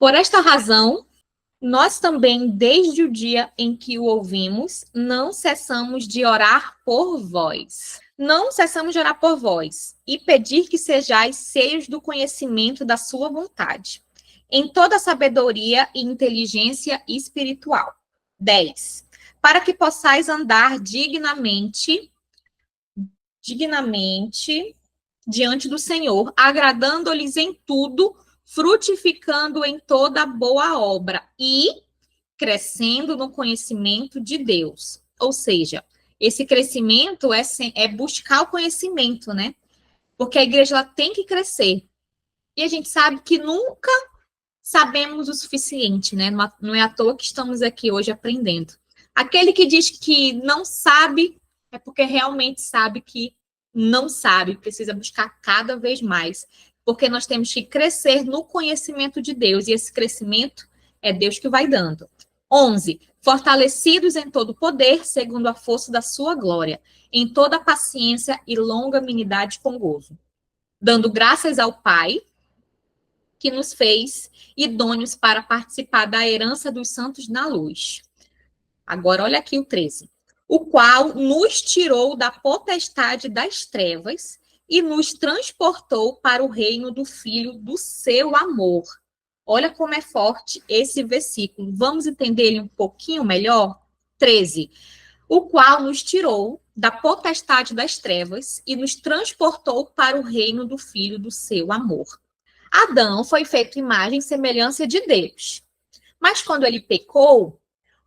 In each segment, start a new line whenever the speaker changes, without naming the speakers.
Por esta razão, nós também, desde o dia em que o ouvimos, não cessamos de orar por vós. Não cessamos de orar por vós e pedir que sejais cheios do conhecimento da sua vontade, em toda sabedoria e inteligência espiritual. 10. Para que possais andar dignamente diante do Senhor, agradando-lhes em tudo, frutificando em toda boa obra e crescendo no conhecimento de Deus. Ou seja, esse crescimento é buscar o conhecimento, né? Porque a igreja ela tem que crescer. E a gente sabe que nunca sabemos o suficiente, né? Não é à toa que estamos aqui hoje aprendendo. Aquele que diz que não sabe é porque realmente sabe que não sabe, precisa buscar cada vez mais, porque nós temos que crescer no conhecimento de Deus, e esse crescimento é Deus que vai dando. 11. Fortalecidos em todo poder, segundo a força da sua glória, em toda paciência e longanimidade com gozo, dando graças ao Pai, que nos fez idôneos para participar da herança dos santos na luz. Agora, olha aqui o 13. O qual nos tirou da potestade das trevas e nos transportou para o reino do Filho do seu amor. Olha como é forte esse versículo. Vamos entender ele um pouquinho melhor? 13. O qual nos tirou da potestade das trevas e nos transportou para o reino do Filho do seu amor. Adão foi feito imagem e semelhança de Deus. Mas quando ele pecou,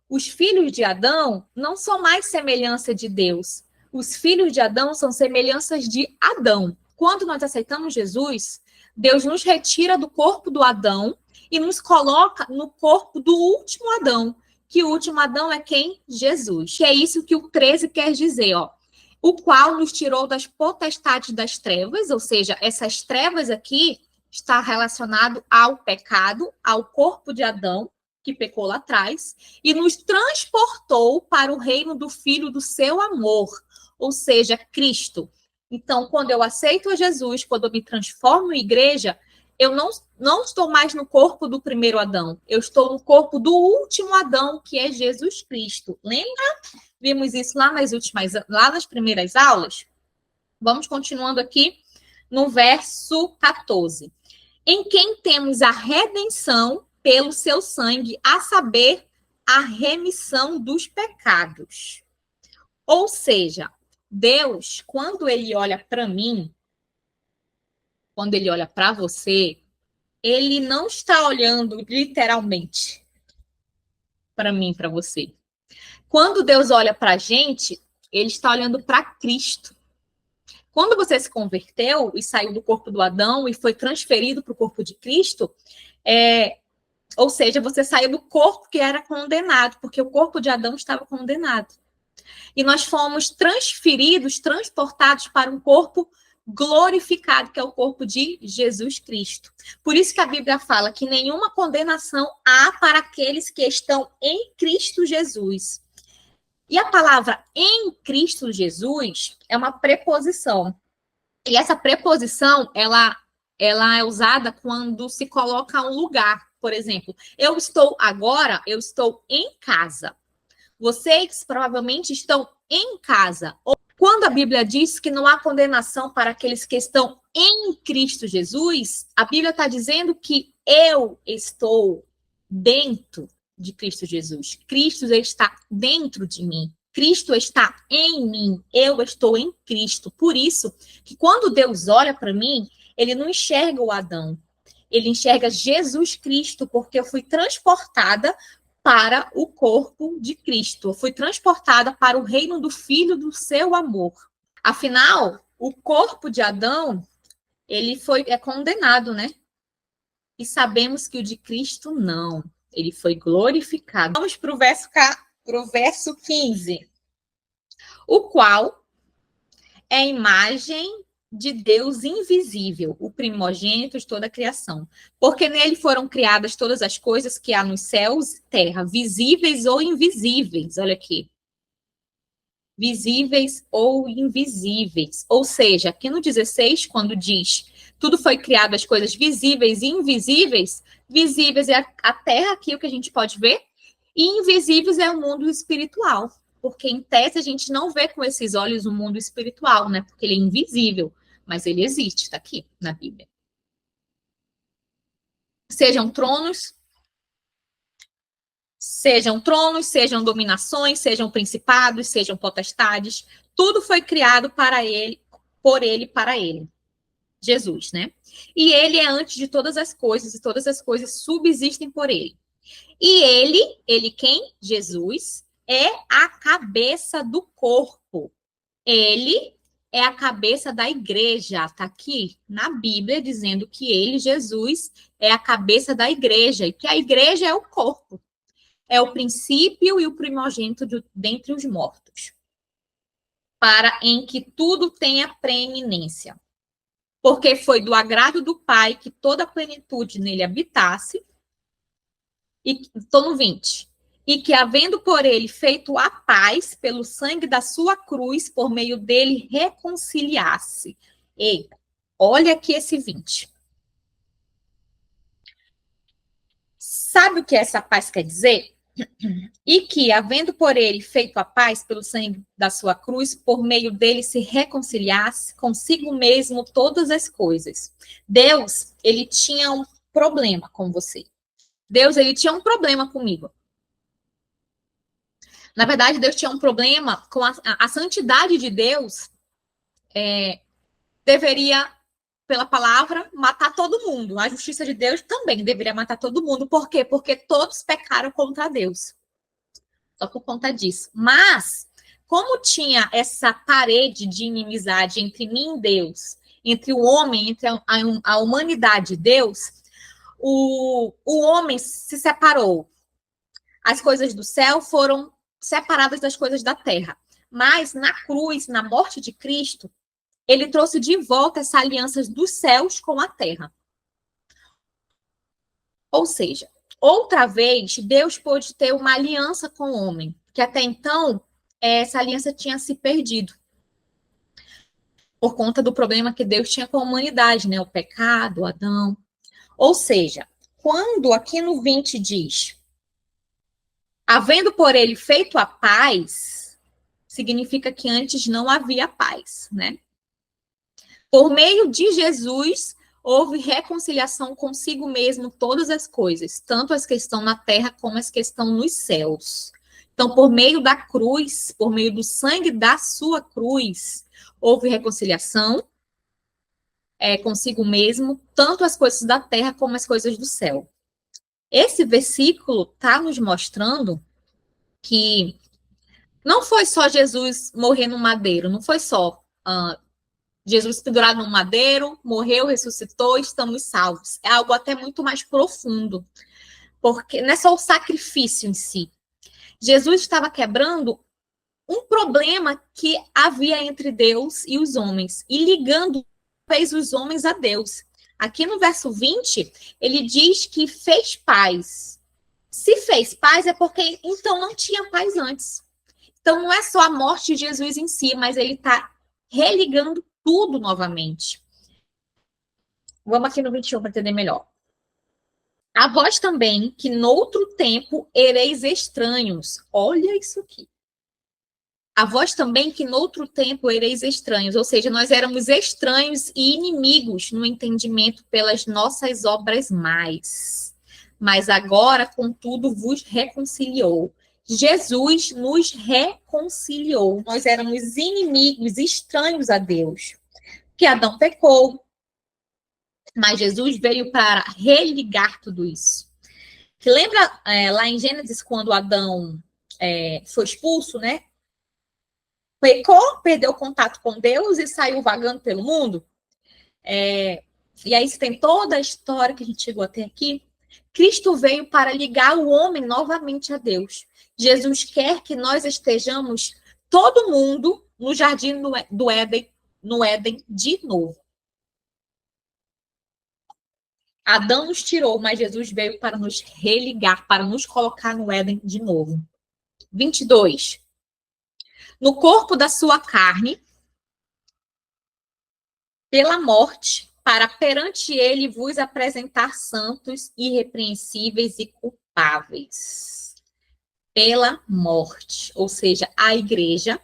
os filhos de Adão não são mais semelhança de Deus. Os filhos de Adão são semelhanças de Adão. Quando nós aceitamos Jesus, Deus nos retira do corpo do Adão e nos coloca no corpo do último Adão, que o último Adão é quem? Jesus. Que é isso que o 13 quer dizer, ó. O qual nos tirou das potestades das trevas, ou seja, essas trevas aqui está relacionado ao pecado, ao corpo de Adão, que pecou lá atrás, e nos transportou para o reino do Filho do seu amor, ou seja, Cristo. Então, quando eu aceito a Jesus, quando eu me transformo em igreja, eu não estou mais no corpo do primeiro Adão, eu estou no corpo do último Adão, que é Jesus Cristo. Lembra? Vimos isso lá nas primeiras aulas? Vamos continuando aqui no verso 14. Em quem temos a redenção pelo seu sangue, a saber, a remissão dos pecados. Ou seja, Deus, quando ele olha para mim, quando ele olha para você, ele não está olhando literalmente para mim, para você. Quando Deus olha para a gente, ele está olhando para Cristo. Quando você se converteu e saiu do corpo do Adão e foi transferido para o corpo de Cristo, ou seja, você saiu do corpo que era condenado, porque o corpo de Adão estava condenado. E nós fomos transferidos, transportados para um corpo glorificado, que é o corpo de Jesus Cristo. Por isso que a Bíblia fala que nenhuma condenação há para aqueles que estão em Cristo Jesus. E a palavra em Cristo Jesus é uma preposição. E essa preposição, ela é usada quando se coloca um lugar. Por exemplo, eu estou em casa. Vocês provavelmente estão em casa. Quando a Bíblia diz que não há condenação para aqueles que estão em Cristo Jesus, a Bíblia está dizendo que eu estou dentro de Cristo Jesus. Cristo está dentro de mim. Cristo está em mim. Eu estou em Cristo. Por isso que quando Deus olha para mim, ele não enxerga o Adão. Ele enxerga Jesus Cristo, porque eu fui transportada para o corpo de Cristo. Eu fui transportada para o reino do Filho do seu amor. Afinal, o corpo de Adão, ele é condenado, né? E sabemos que o de Cristo não. Ele foi glorificado. Vamos para o verso 15. O qual é a imagem de Deus invisível, o primogênito de toda a criação. Porque nele foram criadas todas as coisas que há nos céus e terra, visíveis ou invisíveis. Olha aqui. Visíveis ou invisíveis. Ou seja, aqui no 16, quando diz tudo foi criado, as coisas visíveis e invisíveis, Visíveis é a terra, aqui o que a gente pode ver, e invisíveis é o mundo espiritual. Porque, em tese, a gente não vê com esses olhos o mundo espiritual, né? Porque ele é invisível, mas ele existe, está aqui na Bíblia. Sejam tronos, sejam dominações, sejam principados, sejam potestades, tudo foi criado para ele, por ele, para ele. Jesus, né? E ele é antes de todas as coisas, e todas as coisas subsistem por ele. E ele quem? Jesus, é a cabeça do corpo. Ele é a cabeça da igreja. Está aqui na Bíblia dizendo que ele, Jesus, é a cabeça da igreja, e que a igreja é o corpo. É o princípio e o primogênito dentre os mortos, para em que tudo tenha preeminência. Porque foi do agrado do Pai que toda a plenitude nele habitasse. E estou no 20. E que, havendo por ele feito a paz pelo sangue da sua cruz, por meio dele reconciliasse. Eita, olha aqui esse 20. Sabe o que essa paz quer dizer? E que, havendo por ele feito a paz pelo sangue da sua cruz, por meio dele se reconciliasse consigo mesmo todas as coisas. Deus, ele tinha um problema com você. Deus, ele tinha um problema comigo. Na verdade, Deus tinha um problema com a santidade de Deus. Deveria, pela palavra, matar todo mundo. A justiça de Deus também deveria matar todo mundo. Por quê? Porque todos pecaram contra Deus. Só por conta disso. Mas, como tinha essa parede de inimizade entre mim e Deus, entre o homem, entre a humanidade e Deus, o homem se separou. As coisas do céu foram separadas das coisas da terra. Mas na cruz, na morte de Cristo, ele trouxe de volta essa aliança dos céus com a terra. Ou seja, outra vez, Deus pôde ter uma aliança com o homem, que até então essa aliança tinha se perdido. Por conta do problema que Deus tinha com a humanidade, né? O pecado, Adão. Ou seja, quando aqui no 20 diz, havendo por ele feito a paz, significa que antes não havia paz, né? Por meio de Jesus, houve reconciliação consigo mesmo todas as coisas, tanto as que estão na terra como as que estão nos céus. Então, por meio da cruz, por meio do sangue da sua cruz, houve reconciliação consigo mesmo, tanto as coisas da terra como as coisas do céu. Esse versículo está nos mostrando que não foi só Jesus morrer no madeiro, não foi só Jesus pendurado no madeiro, morreu, ressuscitou, estamos salvos. É algo até muito mais profundo, porque não é só o sacrifício em si. Jesus estava quebrando um problema que havia entre Deus e os homens, e ligando fez os homens a Deus. Aqui no verso 20, ele diz que fez paz. Se fez paz é porque então não tinha paz antes. Então não é só a morte de Jesus em si, mas ele está religando tudo novamente. Vamos aqui no 21 para entender melhor. A vós também, que noutro tempo ereis estranhos. Olha isso aqui. A vós também, que noutro tempo ereis estranhos. Ou seja, nós éramos estranhos e inimigos no entendimento pelas nossas obras mais. Mas agora, contudo, vos reconciliou. Jesus nos reconciliou. Nós éramos inimigos, estranhos a Deus. Que Adão pecou, mas Jesus veio para religar tudo isso. Que lembra lá em Gênesis, quando Adão foi expulso, né? Pecou, perdeu contato com Deus e saiu vagando pelo mundo. E aí você tem toda a história que a gente chegou até aqui. Cristo veio para ligar o homem novamente a Deus. Jesus quer que nós estejamos, todo mundo, no jardim do Éden, no Éden de novo. Adão nos tirou, mas Jesus veio para nos religar, para nos colocar no Éden de novo. 22. No corpo da sua carne, pela morte, para perante ele vos apresentar santos, irrepreensíveis e culpáveis pela morte, ou seja, a igreja,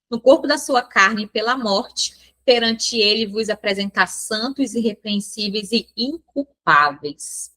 no corpo da sua carne pela morte, perante ele vos apresentar santos, irrepreensíveis e inculpáveis.